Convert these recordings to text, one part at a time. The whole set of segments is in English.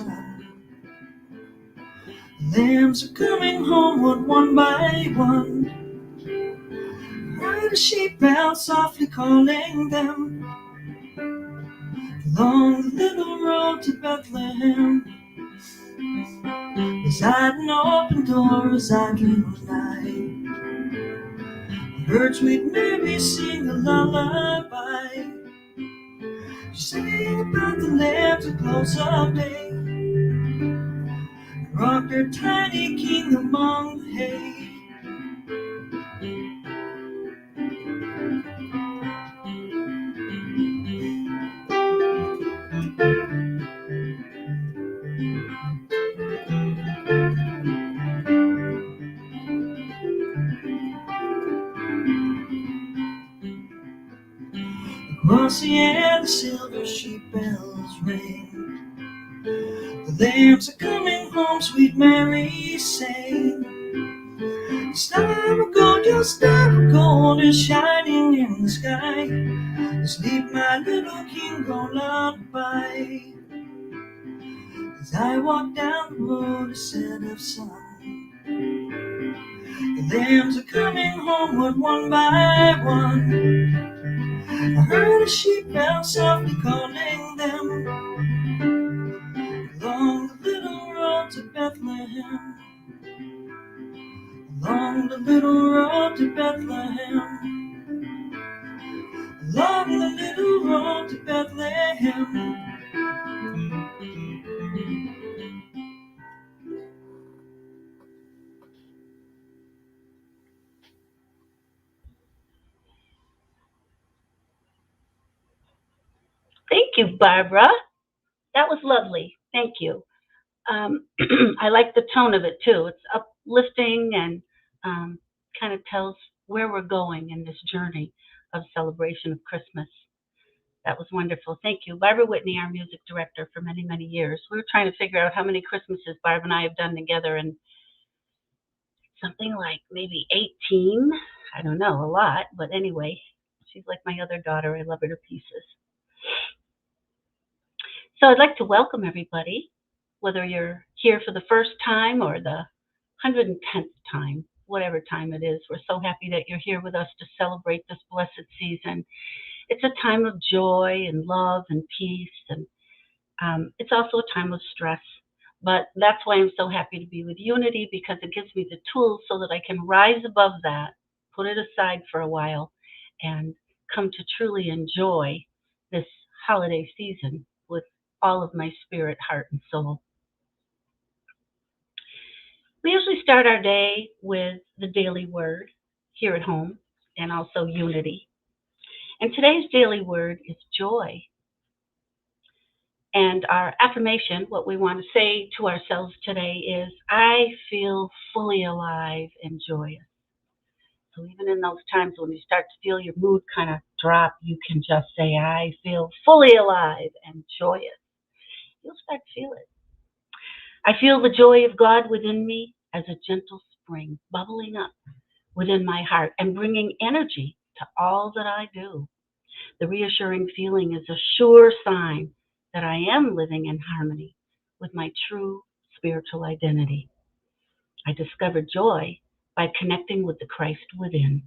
sun. Lambs are coming homeward one by one. Heard a sheep bell softly calling them along the little road to Bethlehem. Beside an open door as I dream of night, heard sweet Mary sing a lullaby. She sang about the lambs at close of day, rocked her tiny king among the hay. Across the air the silver sheep bells ring. The lambs are coming home, sweet Mary sang. The star of gold, your star of gold is shining in the sky. Sleep, my little king, go lullaby. As I walk down the road, a set of sun. The lambs are coming homeward one by one. I heard a sheep bell softly calling them along the little road to Bethlehem. Along the little road to Bethlehem. Along the little road to Bethlehem. Thank you, Barbara. That was lovely. Thank you. I like the tone of it too. It's uplifting and kind of tells where we're going in this journey of celebration of Christmas. That was wonderful. Thank you. Barbara Whitney, our music director for many, many years. We were trying to figure out how many Christmases Barb and I have done together, and something like maybe 18. I don't know, a lot. But anyway, she's like my other daughter. I love her to pieces. So I'd like to welcome everybody, whether you're here for the first time or the 110th time, whatever time it is. We're so happy that you're here with us to celebrate this blessed season. It's a time of joy and love and peace, and it's also a time of stress. But that's why I'm so happy to be with Unity, because it gives me the tools so that I can rise above that, put it aside for a while, and come to truly enjoy this holiday season with all of my spirit, heart, and soul. We usually start our day with the daily word here at home and also Unity. And today's daily word is joy. And our affirmation, what we want to say to ourselves today is, I feel fully alive and joyous. So even in those times when you start to feel your mood kind of drop, you can just say, I feel fully alive and joyous. You'll start to feel it. I feel the joy of God within me as a gentle spring bubbling up within my heart and bringing energy to all that I do. The reassuring feeling is a sure sign that I am living in harmony with my true spiritual identity. I discover joy by connecting with the Christ within.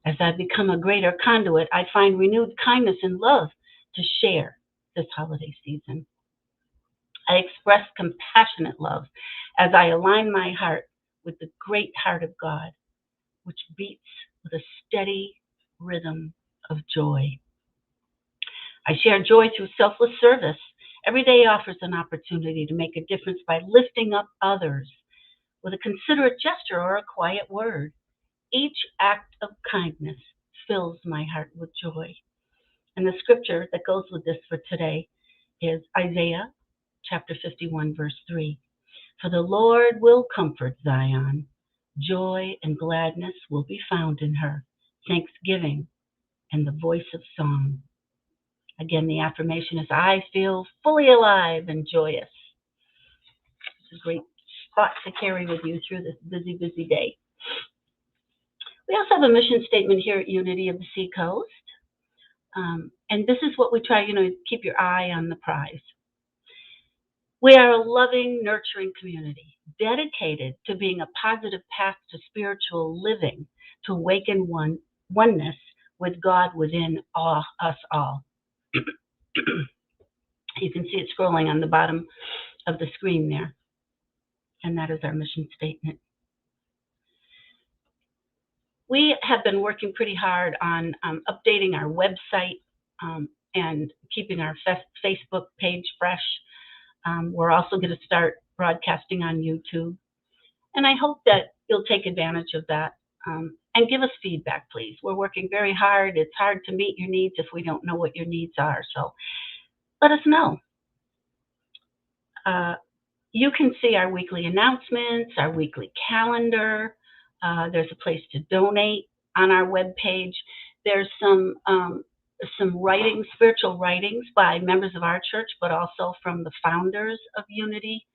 As I become a greater conduit, I find renewed kindness and love to share this holiday season. I express compassionate love as I align my heart with the great heart of God, which beats with a steady rhythm of joy. I share joy through selfless service. Every day offers an opportunity to make a difference by lifting up others with a considerate gesture or a quiet word. Each act of kindness fills my heart with joy. And the scripture that goes with this for today is Isaiah chapter 51, verse 3. For the Lord will comfort Zion. Joy and gladness will be found in her, thanksgiving and the voice of song. Again, the affirmation is, I feel fully alive and joyous. It's a great thought to carry with you through this busy, busy day. We also have a mission statement here at Unity of the Seacoast. And this is what we try, keep your eye on the prize. We are a loving, nurturing community dedicated to being a positive path to spiritual living, to awaken oneness with God within us all. You can see it scrolling on the bottom of the screen there, and that is our mission statement. We have been working pretty hard on updating our website and keeping our Facebook page fresh. We're also going to start broadcasting on YouTube, and I hope that you'll take advantage of that and give us feedback, please. We're working very hard. It's hard to meet your needs if we don't know what your needs are, so let us know. You can see our weekly announcements, our weekly calendar. There's a place to donate on our webpage. There's some writings, spiritual writings by members of our church, but also from the founders of Unity.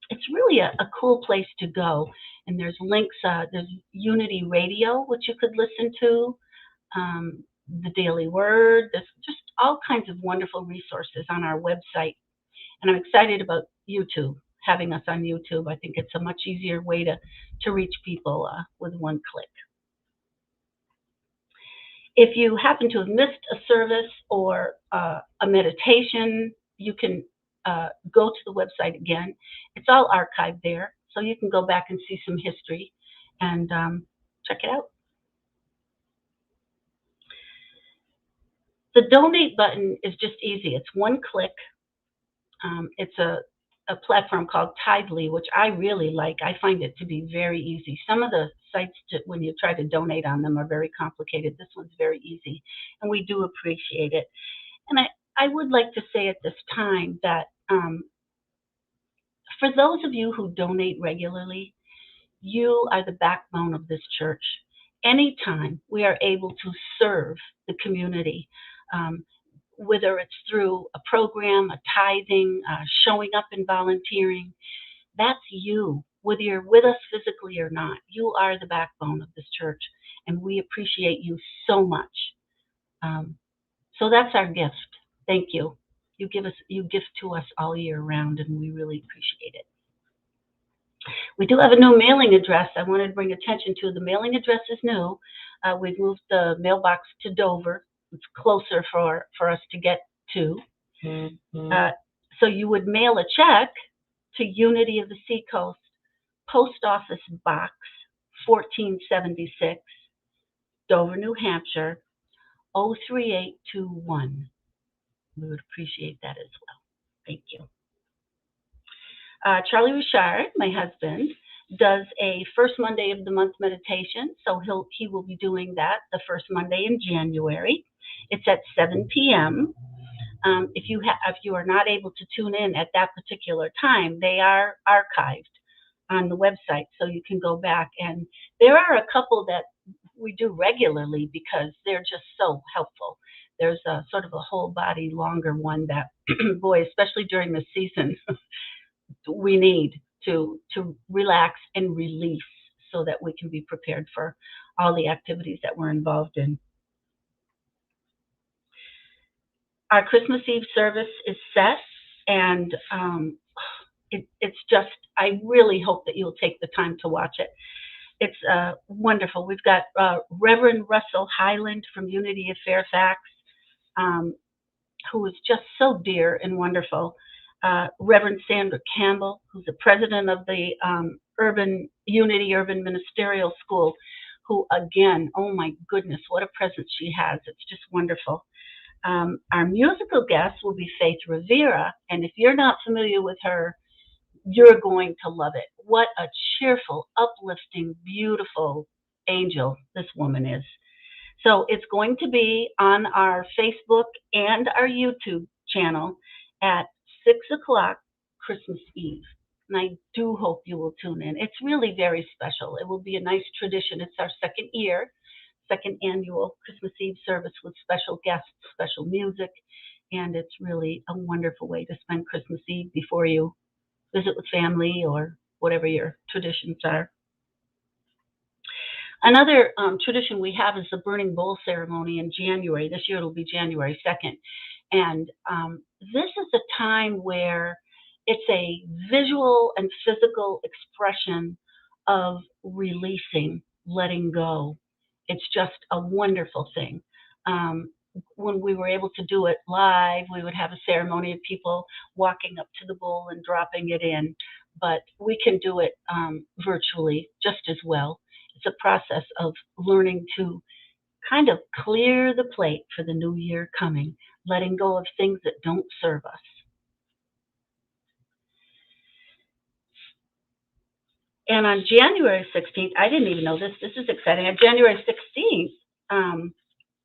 It's really a cool place to go. And there's links, there's Unity Radio, which you could listen to, the Daily Word. There's just all kinds of wonderful resources on our website. And I'm excited about YouTube, having us on YouTube. I think it's a much easier way to reach people with one click. If you happen to have missed a service or a meditation, you can go to the website again. It's all archived there, so you can go back and see some history and check it out. The donate button is just easy. It's one click. It's a platform called Tithes, which I really like. I find it to be very easy. Some of the sites, when you try to donate on them, are very complicated. This one's very easy, and we do appreciate it. And I would like to say at this time that for those of you who donate regularly, you are the backbone of this church. Anytime we are able to serve the community, whether it's through a program, a tithing, showing up and volunteering, that's you. Whether you're with us physically or not, you are the backbone of this church, and we appreciate you so much. So that's our gift. Thank you. You gift to us all year round, and we really appreciate it. We do have a new mailing address. I wanted to bring attention to. The mailing address is new. We've moved the mailbox to Dover. It's closer for us to get to. So you would mail a check to Unity of the Seacoast, Post Office Box 1476, Dover, New Hampshire, 03821. We would appreciate that as well. Thank you. Charlie Richard, my husband, does a first Monday of the month meditation, so he will be doing that the first Monday in January. It's at 7 p.m. If you are not able to tune in at that particular time, they are archived on the website, so you can go back. And there are a couple that we do regularly because they're just so helpful. There's a sort of a whole body, longer one that, boy, especially during the season, we need to relax and release so that we can be prepared for all the activities that we're involved in. Our Christmas Eve service is set, and it's just, I really hope that you'll take the time to watch it. It's wonderful. We've got Reverend Russell Highland from Unity of Fairfax, who is just so dear and wonderful. Reverend Sandra Campbell, who's the president of the Unity Urban Ministerial School, who, again, oh my goodness, what a presence she has. It's just wonderful. Our musical guest will be Faith Rivera, and if you're not familiar with her, you're going to love it. What a cheerful, uplifting, beautiful angel this woman is. So it's going to be on our Facebook and our YouTube channel at 6 o'clock Christmas Eve. And I do hope you will tune in. It's really very special. It will be a nice tradition. It's our second annual Christmas Eve service with special guests, special music, and it's really a wonderful way to spend Christmas Eve before you visit with family or whatever your traditions are. Another tradition we have is the Burning Bowl ceremony in January. This year it'll be January 2nd. And this is a time where it's a visual and physical expression of releasing, letting go. It's just a wonderful thing. Um, when we were able to do it live, we would have a ceremony of people walking up to the bowl and dropping it in. But we can do it virtually just as well. It's a process of learning to kind of clear the plate for the new year coming, letting go of things that don't serve us. And on January 16th, I didn't even know this. This is exciting. On January 16th,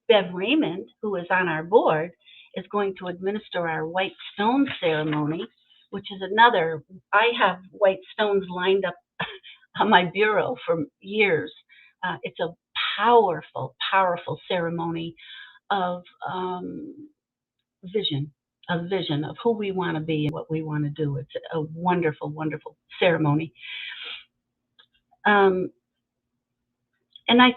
Bev Raymond, who is on our board, is going to administer our white stone ceremony, which is another. I have white stones lined up on my bureau for years. It's a powerful, powerful ceremony of vision, a vision of who we want to be and what we want to do. It's a wonderful, wonderful ceremony. Um, and I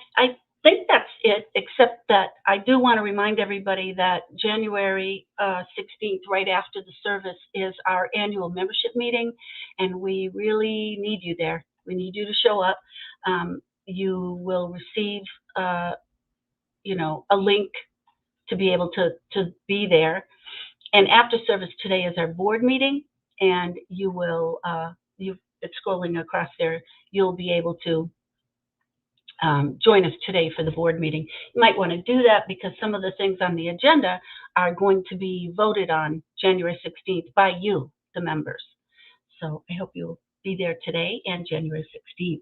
think that's it, except that I do want to remind everybody that January 16th, right after the service, is our annual membership meeting, and we really need you there. We need you to show up. You will receive, a link to be able to be there. And after service today is our board meeting, and you will, it's scrolling across there, you'll be able to join us today for the board meeting. You might want to do that because some of the things on the agenda are going to be voted on January 16th by you, the members. So I hope you'll be there today and January 16th.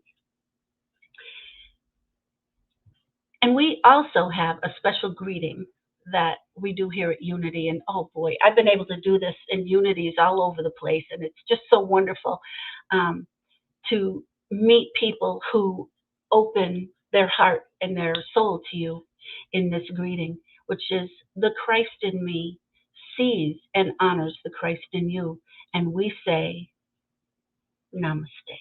And we also have a special greeting that we do here at Unity. And oh boy, I've been able to do this in Unities all over the place, and it's just so wonderful to meet people who open their heart and their soul to you in this greeting, which is the Christ in me sees and honors the Christ in you. And we say, Namaste.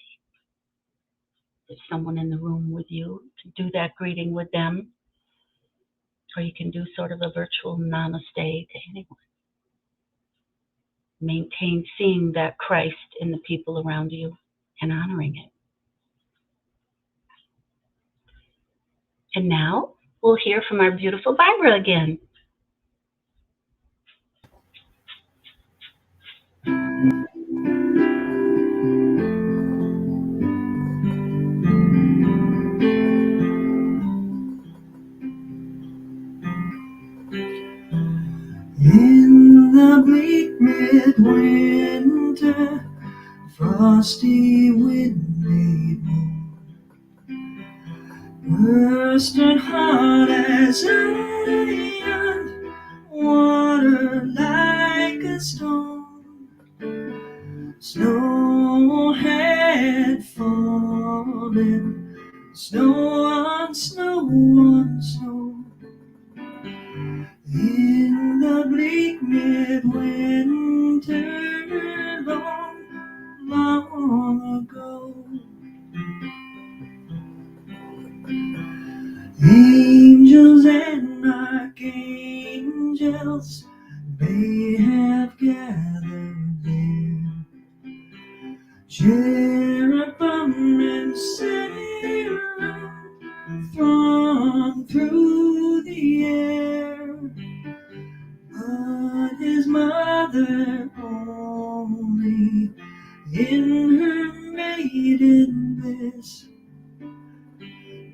There's someone in the room with you to do that greeting with them, or you can do sort of a virtual namaste to anyone. Maintain seeing that Christ in the people around you and honoring it. And now we'll hear from our beautiful Barbara again. In the bleak midwinter, frosty wind made moan, stern hard as iron, water like a stone. Snow had fallen, snow on snow on snow. In the bleak midwinter, long, long ago, angels and archangels may have gathered there, cherubim and seraphim throng through the air. But his mother only in her maiden bliss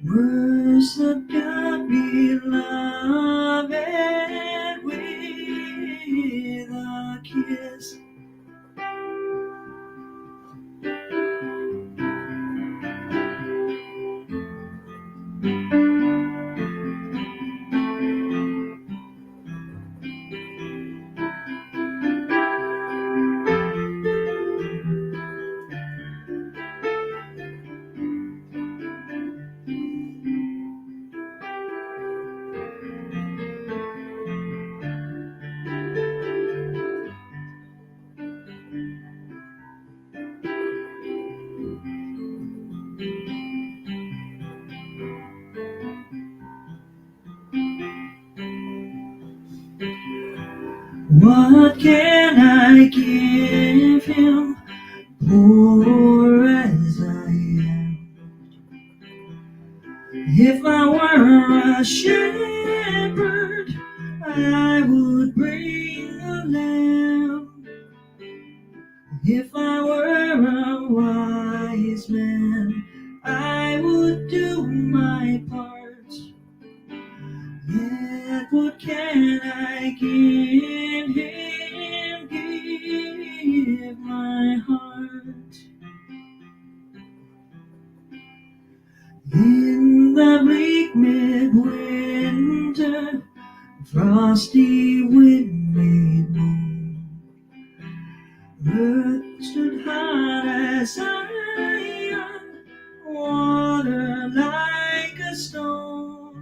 worship God beloved with a kiss. What can I give him, poor as I am? If I were a shepherd, I would bring a lamb. If I were a wise man, I would do my part. Yet what can I give him? Give my heart. In the bleak midwinter, frosty wind made moan, earth stood hard as iron, water like a stone.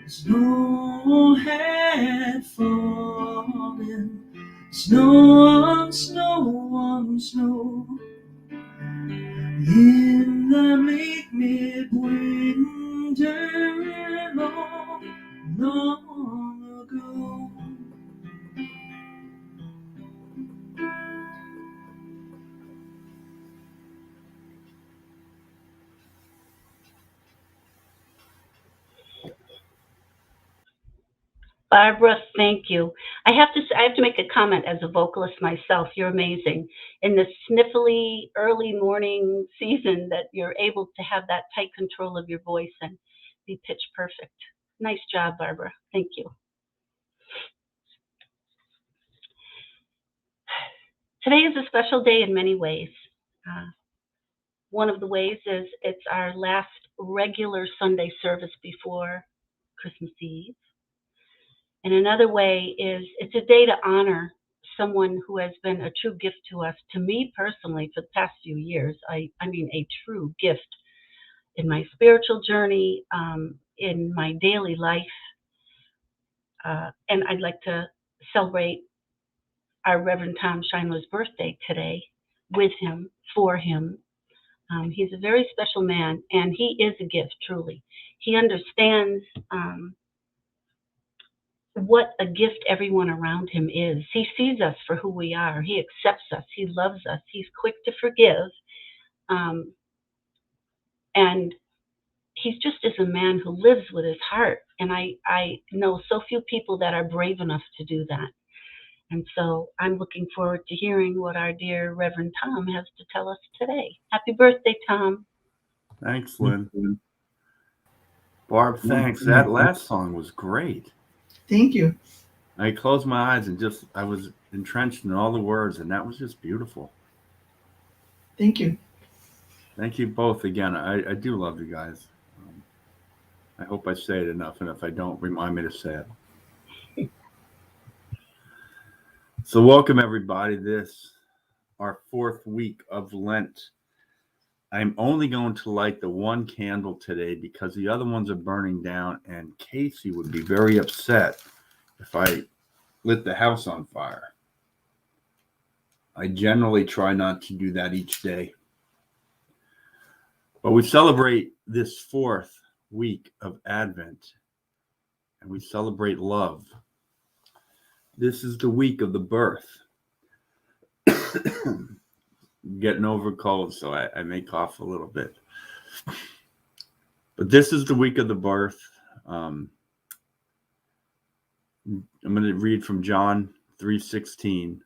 Snow had fallen, snow on snow on snow. In the bleak midwinter, long, long ago. Barbara, thank you. I have to make a comment as a vocalist myself. You're amazing. In the sniffly early morning season that you're able to have that tight control of your voice and be pitch perfect. Nice job, Barbara. Thank you. Today is a special day in many ways. One of the ways is it's our last regular Sunday service before Christmas Eve. And another way is it's a day to honor someone who has been a true gift to us, to me personally, for the past few years. I mean, a true gift in my spiritual journey, in my daily life. And I'd like to celebrate our Reverend Tom Schindler's birthday today with him, for him. He's a very special man, and he is a gift, truly. He understands what a gift everyone around him is. He sees us for who we are. He accepts us. He loves us. He's quick to forgive. And he's just as a man who lives with his heart. And I know so few people that are brave enough to do that. And so I'm looking forward to hearing what our dear Reverend Tom has to tell us today. Happy birthday, Tom. Thanks, Lynn. Barb, thanks. That last song was great. Thank you. I closed my eyes and I was entrenched in all the words, and that was just beautiful. Thank you. Thank you both again. I do love you guys. I hope I say it enough, and if I don't, remind me to say it. So welcome, everybody. This, our 4th week of Lent. I'm only going to light the one candle today because the other ones are burning down, and Casey would be very upset if I lit the house on fire. I generally try not to do that each day. But we celebrate this 4th week of Advent, and we celebrate love. This is the week of the birth. Getting over a cold, so I may cough a little bit. But this is the week of the birth. I'm going to read from John 3:16.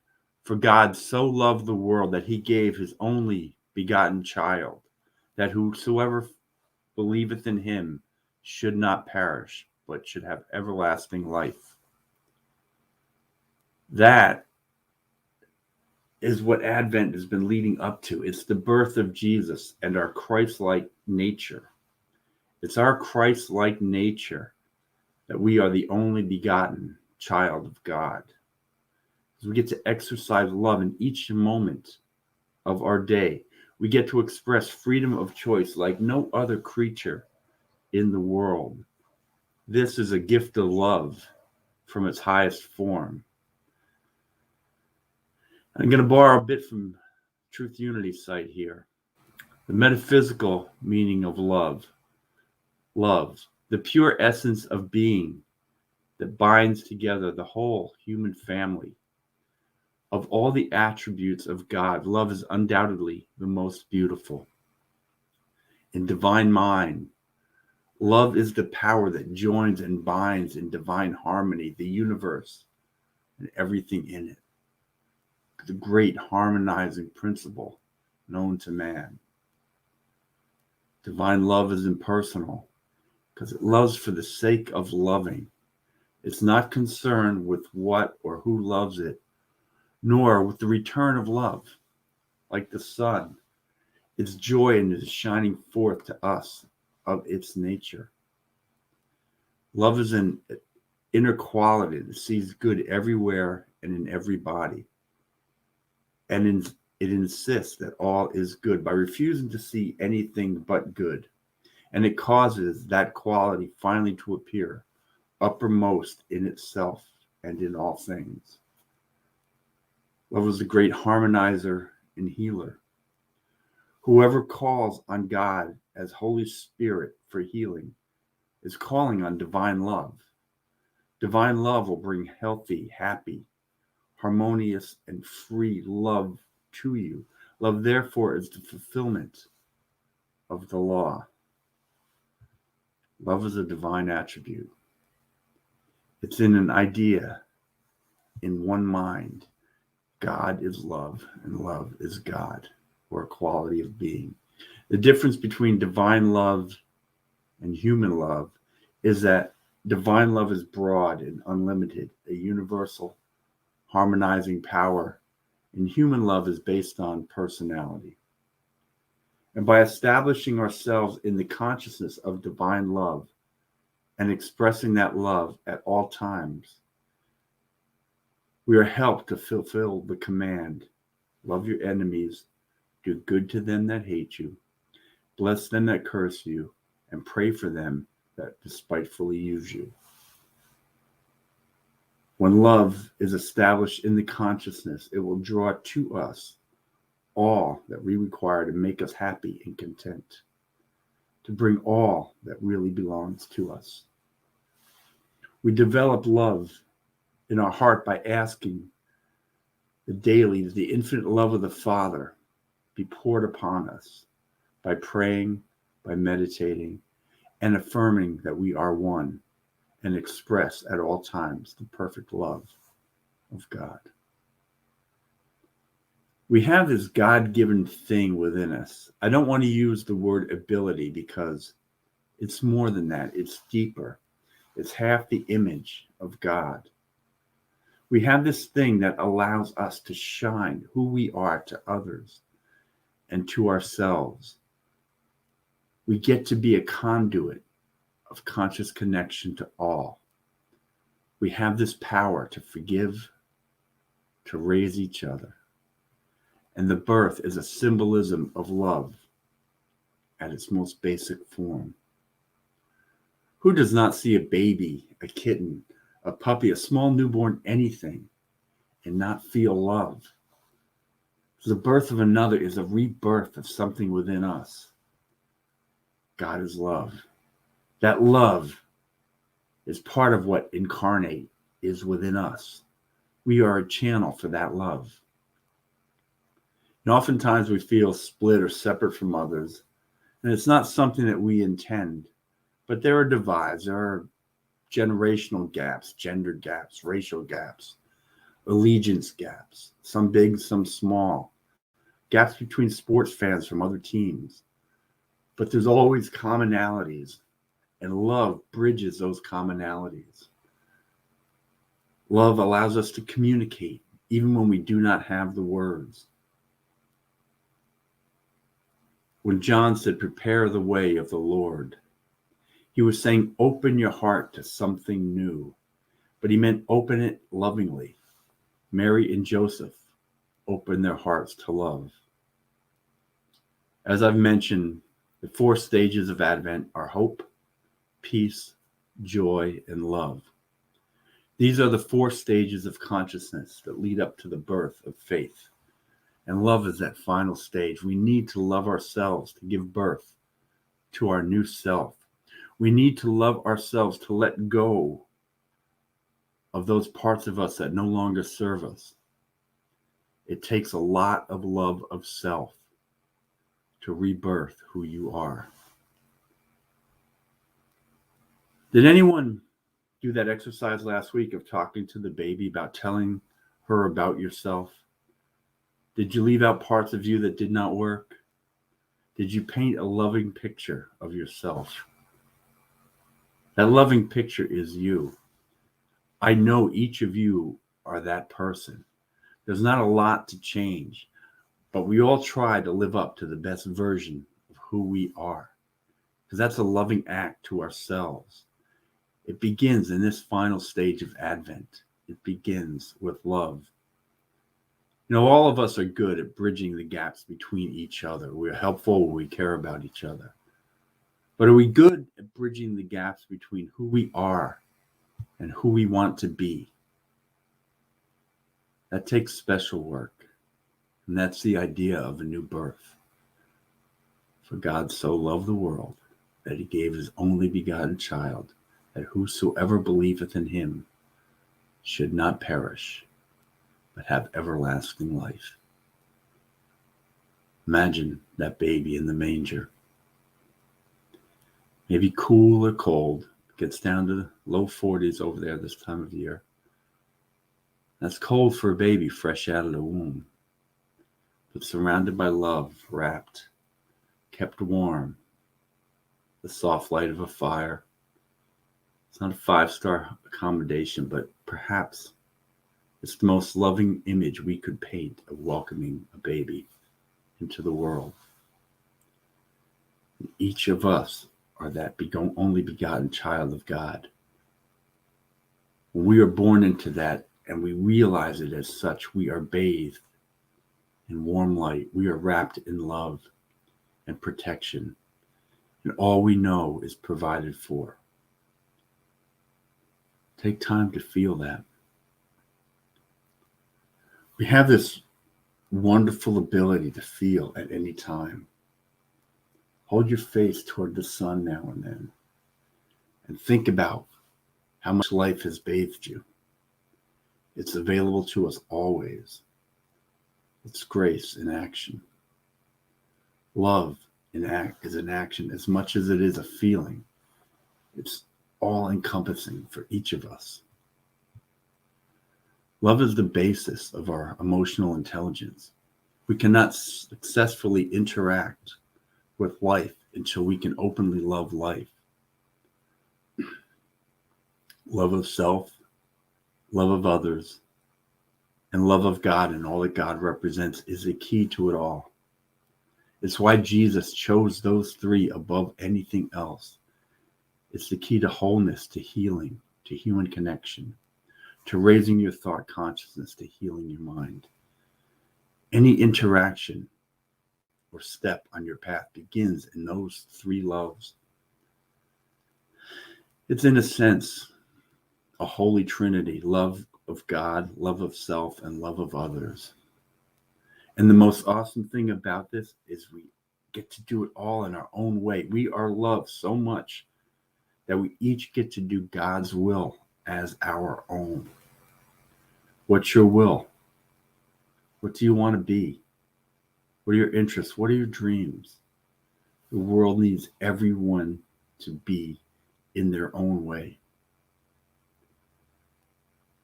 For God so loved the world that he gave his only begotten child, that whosoever believeth in him should not perish, but should have everlasting life. That is what Advent has been leading up to. It's the birth of Jesus and our Christ-like nature. It's our Christ-like nature that we are the only begotten child of God. Because we get to exercise love in each moment of our day. We get to express freedom of choice like no other creature in the world. This is a gift of love from its highest form. I'm going to borrow a bit from Truth Unity site here. The metaphysical meaning of love. Love, the pure essence of being, that binds together the whole human family. Of all the attributes of God, love is undoubtedly the most beautiful. In divine mind, love is the power that joins and binds in divine harmony the universe and everything in it. The great harmonizing principle known to man. Divine love is impersonal because it loves for the sake of loving. It's not concerned with what or who loves it, nor with the return of love. Like the sun, its joy in its shining forth to us of its nature. Love is an inner quality that sees good everywhere and in everybody. And it insists that all is good by refusing to see anything but good. And it causes that quality finally to appear uppermost in itself and in all things. Love is the great harmonizer and healer. Whoever calls on God as Holy Spirit for healing is calling on divine love. Divine love will bring healthy, happy, harmonious, and free love to you. Love, therefore, is the fulfillment of the law. Love is a divine attribute. It's in an idea, in one mind. God is love, and love is God, or a quality of being. The difference between divine love and human love is that divine love is broad and unlimited, a universal, harmonizing power, and human love is based on personality. And by establishing ourselves in the consciousness of divine love and expressing that love at all times, we are helped to fulfill the command, love your enemies, do good to them that hate you, bless them that curse you, and pray for them that despitefully use you. When love is established in the consciousness, it will draw to us all that we require to make us happy and content, to bring all that really belongs to us. We develop love in our heart by asking the daily that the infinite love of the Father be poured upon us, by praying, by meditating, and affirming that we are one and express at all times the perfect love of God. We have this God-given thing within us. I don't want to use the word ability because it's more than that. It's deeper. It's half the image of God. We have this thing that allows us to shine who we are to others and to ourselves. We get to be a conduit of conscious connection to all. We have this power to forgive, to raise each other. And the birth is a symbolism of love at its most basic form. Who does not see a baby, a kitten, a puppy, a small newborn, anything, and not feel love? The birth of another is a rebirth of something within us. God is love. That love is part of what incarnate is within us. We are a channel for that love. And oftentimes we feel split or separate from others, and it's not something that we intend, but there are divides, there are generational gaps, gender gaps, racial gaps, allegiance gaps, some big, some small, gaps between sports fans from other teams. But there's always commonalities, and love bridges those commonalities. Love allows us to communicate even when we do not have the words. When John said, "Prepare the way of the Lord," he was saying, open your heart to something new. But he meant open it lovingly. Mary and Joseph opened their hearts to love. As I've mentioned, the 4 stages of Advent are hope, peace, joy, and love. These are the 4 stages of consciousness that lead up to the birth of faith. And love is that final stage. We need to love ourselves to give birth to our new self. We need to love ourselves to let go of those parts of us that no longer serve us. It takes a lot of love of self to rebirth who you are. Did anyone do that exercise last week of talking to the baby about telling her about yourself? Did you leave out parts of you that did not work? Did you paint a loving picture of yourself? That loving picture is you. I know each of you are that person. There's not a lot to change, but we all try to live up to the best version of who we are, because that's a loving act to ourselves. It begins in this final stage of Advent. It begins with love. You know, all of us are good at bridging the gaps between each other. We're helpful when we care about each other. But are we good at bridging the gaps between who we are and who we want to be? That takes special work. And that's the idea of a new birth. For God so loved the world that he gave his only begotten child, that whosoever believeth in him should not perish, but have everlasting life. Imagine that baby in the manger. Maybe cool or cold, gets down to the low 40s over there this time of year. That's cold for a baby fresh out of the womb, but surrounded by love, wrapped, kept warm, the soft light of a fire. It's not a 5-star accommodation, but perhaps it's the most loving image we could paint of welcoming a baby into the world. And each of us are that only begotten child of God. When we are born into that and we realize it as such, we are bathed in warm light. We are wrapped in love and protection. And all we know is provided for. Take time to feel that. We have this wonderful ability to feel at any time. Hold your face toward the sun now and then and think about how much life has bathed you. It's available to us always. It's grace in action. Love is an action as much as it is a feeling. It's all encompassing for each of us. Love is the basis of our emotional intelligence. We cannot successfully interact with life until we can openly love life. Love of self, love of others, and love of God and all that God represents is the key to it all. It's why Jesus chose those three above anything else. It's the key to wholeness, to healing, to human connection, to raising your thought consciousness, to healing your mind. Any interaction or step on your path begins in those three loves. It's in a sense a holy trinity: love of God, love of self, and love of others. And the most awesome thing about this is we get to do it all in our own way. We are loved so much that we each get to do God's will as our own. What's your will? What do you want to be? What are your interests? What are your dreams? The world needs everyone to be in their own way.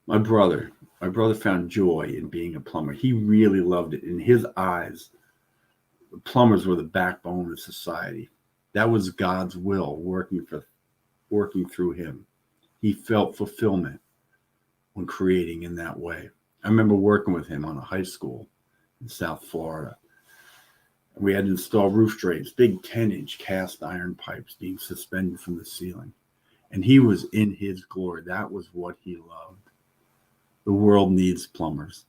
My brother found joy in being a plumber. He really loved it. In his eyes, the plumbers were the backbone of society. That was God's will working through him. He felt fulfillment when creating in that way. I remember working with him on a high school in South Florida. We had to install roof drains, big 10-inch cast iron pipes being suspended from the ceiling. And he was in his glory. That was what he loved. The world needs plumbers.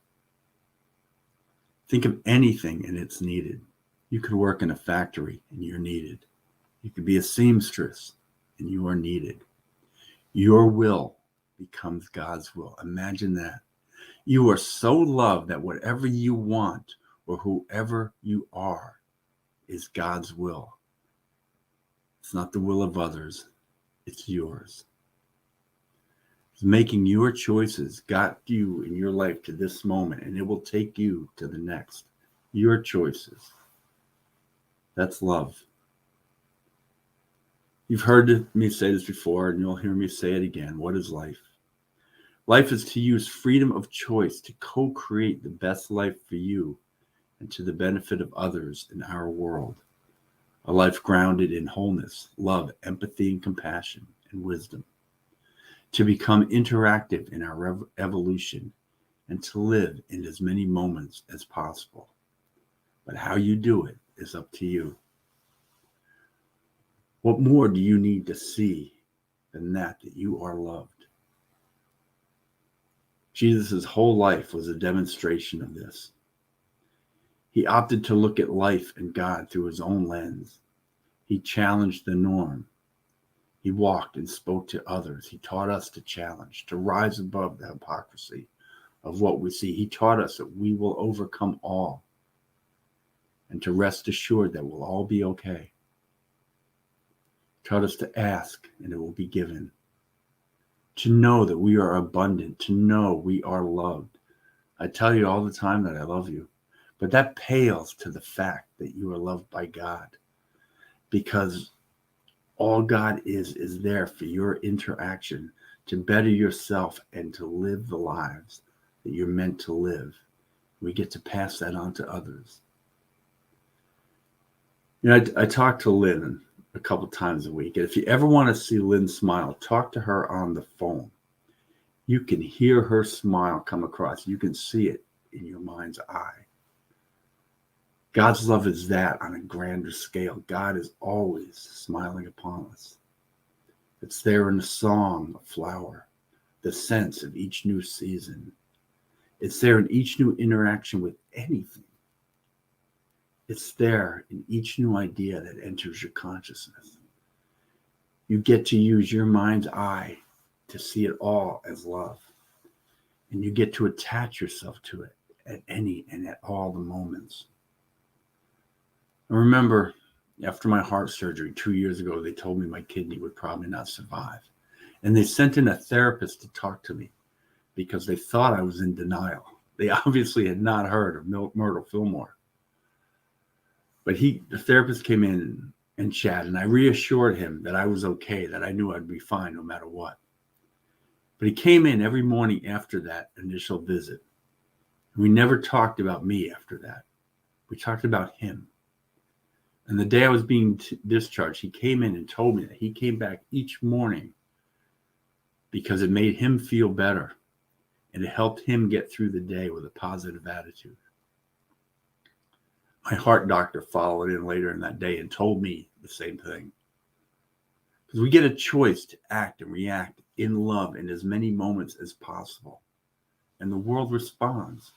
Think of anything and it's needed. You could work in a factory and you're needed. You could be a seamstress and you are needed. Your will becomes God's will. Imagine that. You are so loved that whatever you want or whoever you are is God's will. It's not the will of others. It's yours. Making your choices got you in your life to this moment, and it will take you to the next. Your choices. That's love. You've heard me say this before, and you'll hear me say it again. What is life? Life is to use freedom of choice to co-create the best life for you and to the benefit of others in our world. A life grounded in wholeness, love, empathy, and compassion, and wisdom. To become interactive in our evolution and to live in as many moments as possible. But how you do it is up to you. What more do you need to see than that you are loved? Jesus' whole life was a demonstration of this. He opted to look at life and God through his own lens. He challenged the norm. He walked and spoke to others. He taught us to challenge, to rise above the hypocrisy of what we see. He taught us that we will overcome all and to rest assured that we'll all be okay. He taught us to ask and it will be given. To know that we are abundant, to know we are loved. I tell you all the time that I love you, but that pales to the fact that you are loved by God, because all God is there for your interaction to better yourself and to live the lives that you're meant to live. We get to pass that on to others. You know, I talk to Lynn a couple times a week, and if you ever want to see Lynn smile, talk to her on the phone. You can hear her smile come across. You can see it in your mind's eye. God's love is that on a grander scale. God is always smiling upon us. It's there in the song of flower, the sense of each new season. It's there in each new interaction with anything. It's there in each new idea that enters your consciousness. You get to use your mind's eye to see it all as love. And you get to attach yourself to it at any and at all the moments. I remember after my heart surgery 2 years ago, they told me my kidney would probably not survive. And they sent in a therapist to talk to me because they thought I was in denial. They obviously had not heard of Myrtle Fillmore. But the therapist came in and chatted, and I reassured him that I was okay, that I knew I'd be fine no matter what. But he came in every morning after that initial visit. We never talked about me after that. We talked about him. And the day I was being discharged, he came in and told me that he came back each morning because it made him feel better and it helped him get through the day with a positive attitude. My heart doctor followed in later in that day and told me the same thing. Because we get a choice to act and react in love in as many moments as possible. And the world responds.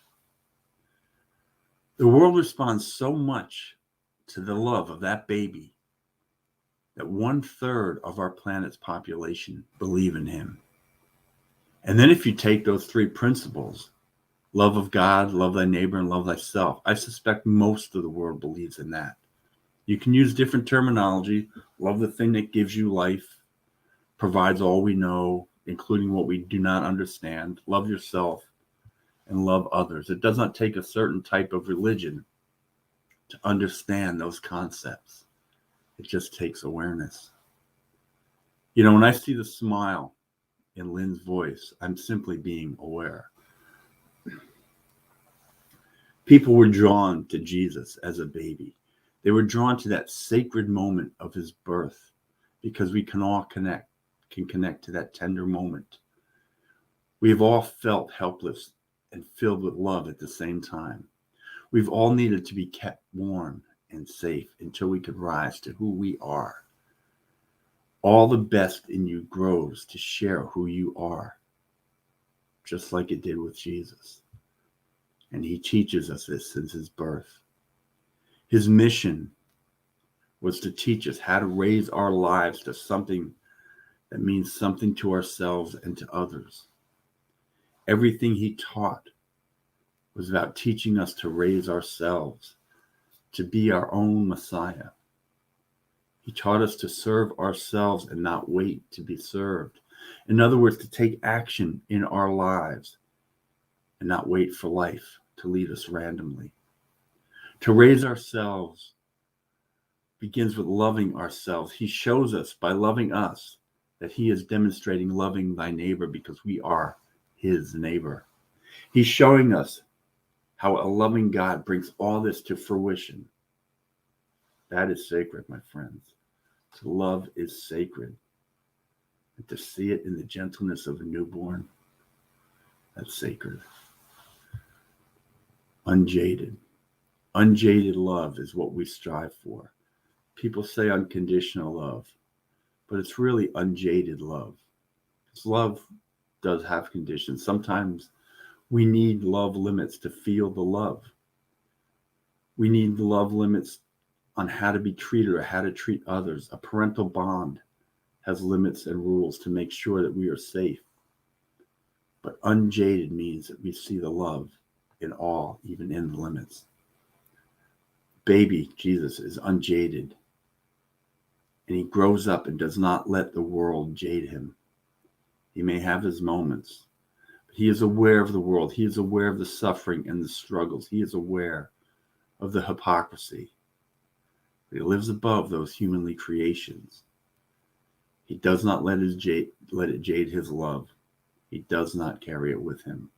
The world responds so much to the love of that baby that 1/3 of our planet's population believe in him. And then if you take those three principles, love of God, love thy neighbor, and love thyself, I suspect most of the world believes in that. You can use different terminology. Love the thing that gives you life, provides all we know, including what we do not understand. Love yourself and love others. It does not take a certain type of religion to understand those concepts. It just takes awareness. You know, when I see the smile in Lynn's voice, I'm simply being aware. People were drawn to Jesus as a baby. They were drawn to that sacred moment of his birth because we can all connect to that tender moment. We have all felt helpless and filled with love at the same time. We've all needed to be kept warm and safe until we could rise to who we are. All the best in you grows to share who you are, just like it did with Jesus. And he teaches us this since his birth. His mission was to teach us how to raise our lives to something that means something to ourselves and to others. Everything he taught was about teaching us to raise ourselves, to be our own Messiah. He taught us to serve ourselves and not wait to be served. In other words, to take action in our lives and not wait for life to lead us randomly. To raise ourselves begins with loving ourselves. He shows us by loving us that he is demonstrating loving thy neighbor because we are his neighbor. He's showing us how a loving God brings all this to fruition. That is sacred, my friends. To love is sacred. And to see it in the gentleness of a newborn, that's sacred. Unjaded. Unjaded love is what we strive for. People say unconditional love, but it's really unjaded love. Because love does have conditions. Sometimes we need love limits to feel the love. We need love limits on how to be treated or how to treat others. A parental bond has limits and rules to make sure that we are safe. But unjaded means that we see the love in all, even in the limits. Baby Jesus is unjaded, and he grows up and does not let the world jade him. He may have his moments, but he is aware of the world. He is aware of the suffering and the struggles. He is aware of the hypocrisy. He lives above those humanly creations. He does not let it jade his love. He does not carry it with him.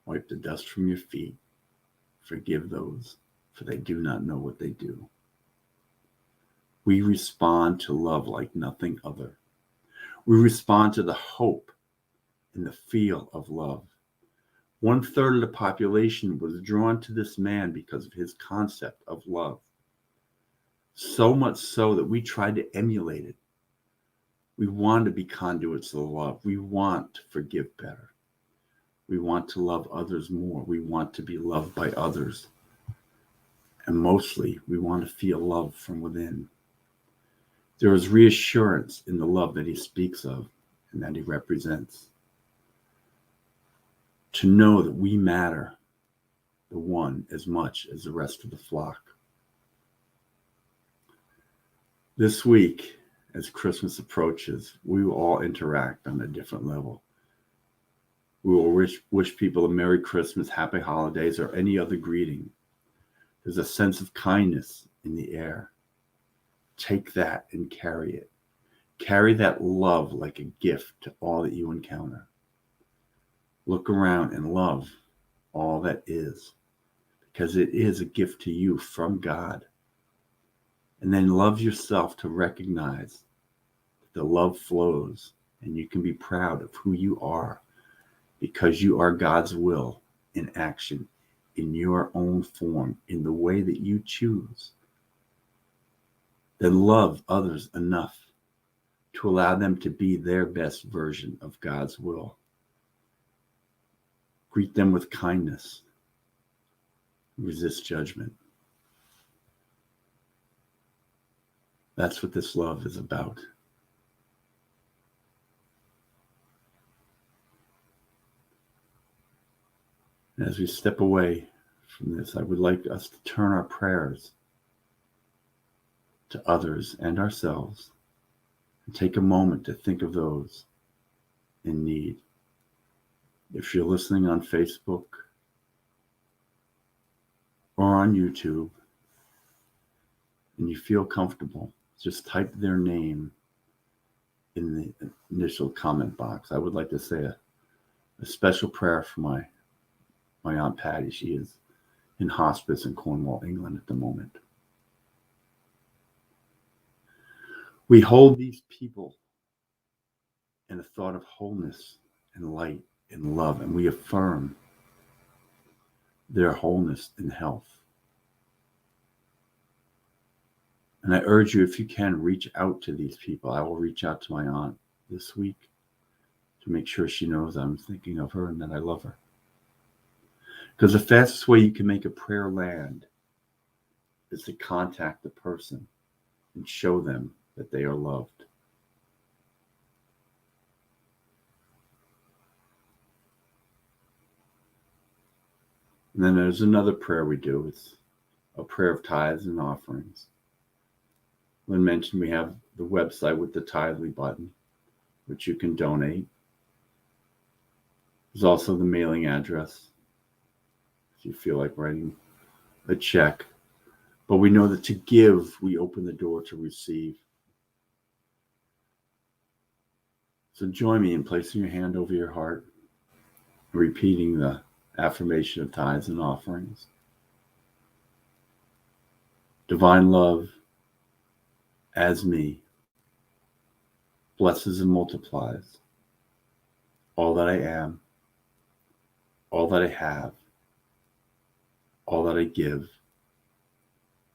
Wipe the dust from your feet. Forgive those, for they do not know what they do. We respond to love like nothing other. We respond to the hope and the feel of love. 1/3 of the population was drawn to this man because of his concept of love. So much so that we tried to emulate it. We want to be conduits of love. We want to forgive better. We want to love others more. We want to be loved by others. And mostly, we want to feel love from within. There is reassurance in the love that he speaks of and that he represents. To know that we matter, the one, as much as the rest of the flock. This week, as Christmas approaches, we will all interact on a different level. We will wish people a Merry Christmas, Happy Holidays, or any other greeting. There's a sense of kindness in the air. Take that and carry it. Carry that love like a gift to all that you encounter. Look around and love all that is, because it is a gift to you from God. And then love yourself to recognize that the love flows and you can be proud of who you are because you are God's will in action, in your own form, in the way that you choose. Then love others enough to allow them to be their best version of God's will. Greet them with kindness. Resist judgment. That's what this love is about. And as we step away from this, I would like us to turn our prayers to others and ourselves and take a moment to think of those in need. If you're listening on Facebook or on YouTube and you feel comfortable, just type their name in the initial comment box. I would like to say a special prayer for my Aunt Patty. She is in hospice in Cornwall, England at the moment. We hold these people in a thought of wholeness and light and love, and we affirm their wholeness and health. And I urge you, if you can, reach out to these people. I will reach out to my aunt this week to make sure she knows I'm thinking of her and that I love her. Because the fastest way you can make a prayer land is to contact the person and show them that they are loved. And then there's another prayer we do. It's a prayer of tithes and offerings. Lynn mentioned we have the website with the Tithely button. which you can donate. There's also the mailing address if you feel like writing a check. But we know that to give, we open the door to receive. So join me in placing your hand over your heart, repeating the affirmation of tithes and offerings. Divine love, as me, blesses and multiplies all that I am, all that I have, all that I give,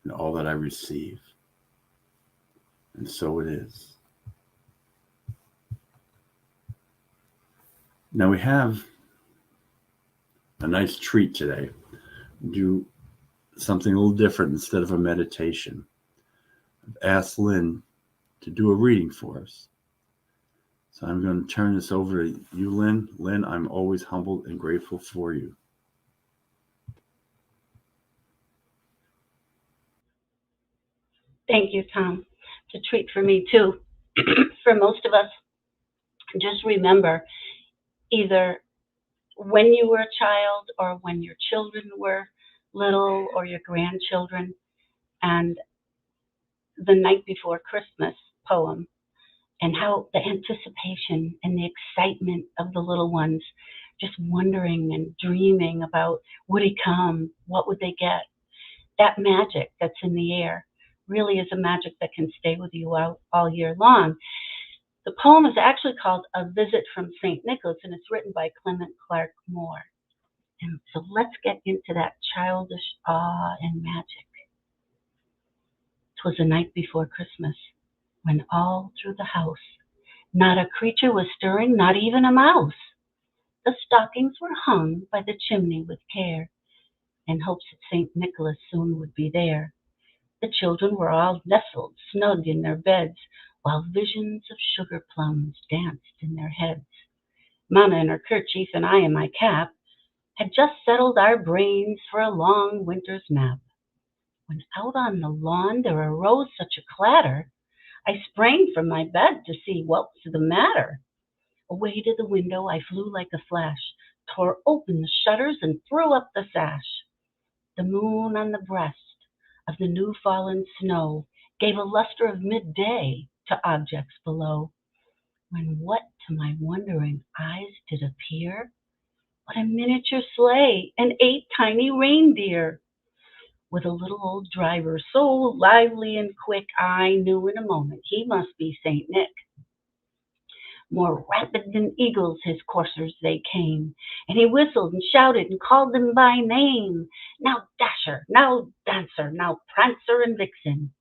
and all that I receive. And so it is. Now we have a nice treat today. Do something a little different instead of a meditation. I've asked Lynn to do a reading for us. So I'm going to turn this over to you, Lynn. Lynn, I'm always humbled and grateful for you. Thank you, Tom. It's a treat for me, too. For most of us, just remember, either when you were a child or when your children were little or your grandchildren, and the night before Christmas poem, and how the anticipation and the excitement of the little ones just wondering and dreaming about, would he come? What would they get? That magic that's in the air really is a magic that can stay with you all year long. The poem is actually called A Visit from St. Nicholas, and it's written by Clement Clark Moore. And so let's get into that childish awe and magic. 'Twas the night before Christmas, when all through the house not a creature was stirring, not even a mouse. The stockings were hung by the chimney with care, in hopes that St. Nicholas soon would be there. The children were all nestled snug in their beds, while visions of sugar plums danced in their heads. Mamma in her kerchief and I in my cap had just settled our brains for a long winter's nap, when out on the lawn there arose such a clatter, I sprang from my bed to see what was the matter. Away to the window I flew like a flash, tore open the shutters and threw up the sash. The moon on the breast of the new fallen snow gave a luster of midday to objects below, when what to my wondering eyes did appear but a miniature sleigh and 8 tiny reindeer, with a little old driver so lively and quick I knew in a moment he must be Saint Nick. More rapid than eagles his coursers they came, and he whistled and shouted and called them by name. Now Dasher, now Dancer, now Prancer and Vixen,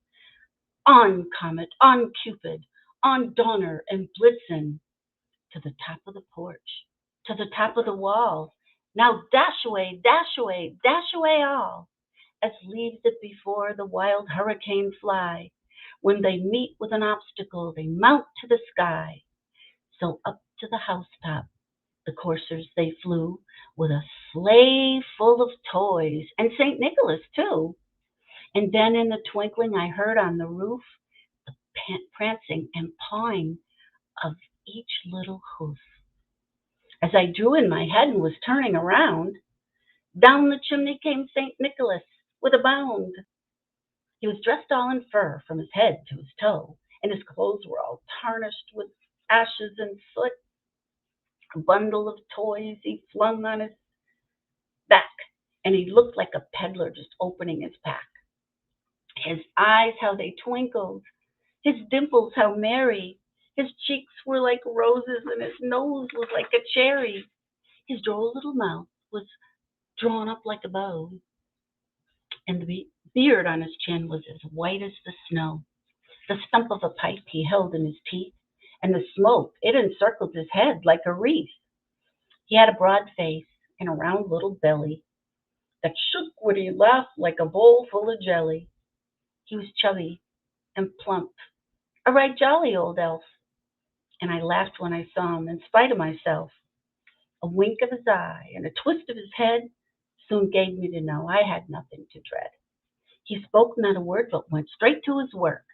on Comet, on Cupid, on Donner and Blitzen, to the top of the porch, to the top of the wall. Now dash away, dash away, dash away all, as leaves that before the wild hurricane fly. When they meet with an obstacle, they mount to the sky. So up to the housetop the coursers they flew, with a sleigh full of toys, and St. Nicholas too. And then in the twinkling I heard on the roof the prancing and pawing of each little hoof. As I drew in my head and was turning around, down the chimney came St. Nicholas with a bound. He was dressed all in fur from his head to his toe, and his clothes were all tarnished with ashes and soot. A bundle of toys he flung on his back, and he looked like a peddler just opening his pack. His eyes, how they twinkled, his dimples, how merry, his cheeks were like roses, and his nose was like a cherry. His droll little mouth was drawn up like a bow, and the beard on his chin was as white as the snow. The stump of a pipe he held in his teeth, and the smoke, it encircled his head like a wreath. He had a broad face and a round little belly that shook when he laughed like a bowl full of jelly. He was chubby and plump, a right jolly old elf, and I laughed when I saw him in spite of myself. A wink of his eye and a twist of his head soon gave me to know I had nothing to dread. He spoke not a word, but went straight to his work,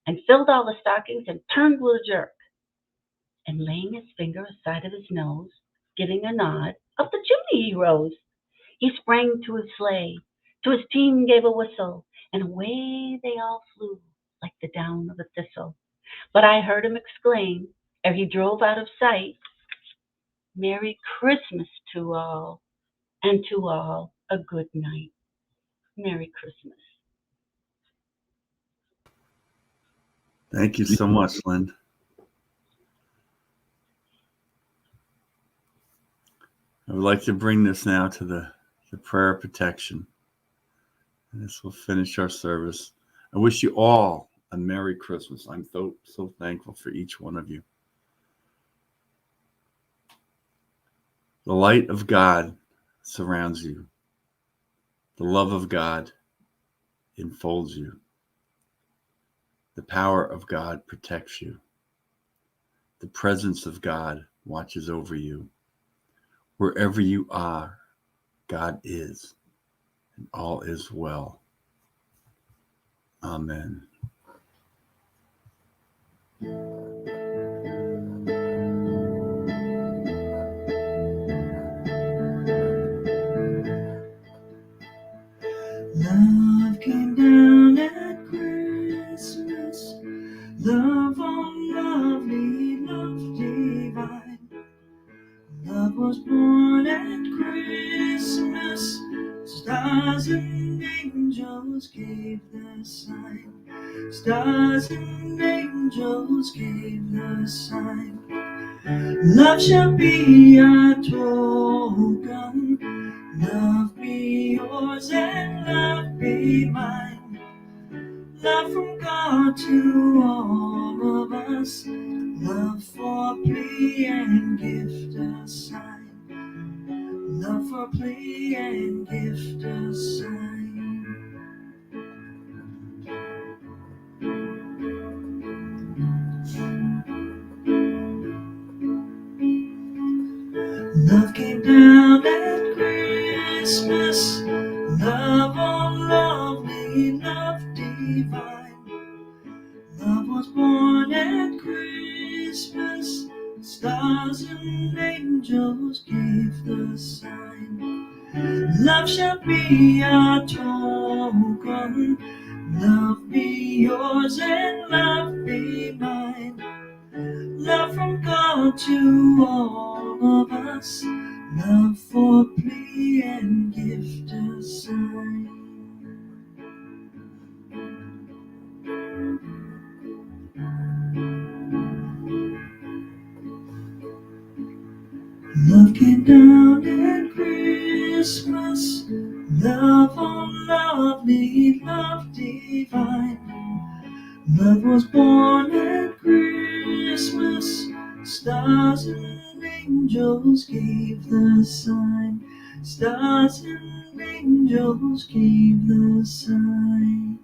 and filled all the stockings and turned with a jerk. and laying his finger aside of his nose, giving a nod, up the chimney he rose. He sprang to his sleigh, to his team gave a whistle, and away they all flew like the down of a thistle. But I heard him exclaim, ere he drove out of sight, Merry Christmas to all, and to all a good night. Merry Christmas. Thank you so much, Lynn. I would like to bring this now to the prayer of protection. And this will finish our service. I wish you all a Merry Christmas. I'm so thankful for each one of you. The light of God surrounds you. The love of God enfolds you. The power of God protects you. The presence of God watches over you. Wherever you are, God is, and all is well. Amen. Love came down at Christmas. Love on lovely, love divine. Love was born at Christmas. Stars and angels gave the sign. Stars and angels gave the sign. Love shall be our token. Love be yours and love be mine. Love from God to all of us. Love for plea and gift a sign. Love for plea and gift a sign. Love came down at Christmas. Love on lovely, love divine. Love was born at Christmas. Stars and angels gave the sign. Love shall be our token. Love be yours and love be mine. Love from God to all of us. Love for plea and gift a sign. Love came down at Christmas. Love on lovely, love divine. Love was born at Christmas. Stars and angels gave the sign. Stars and angels gave the sign.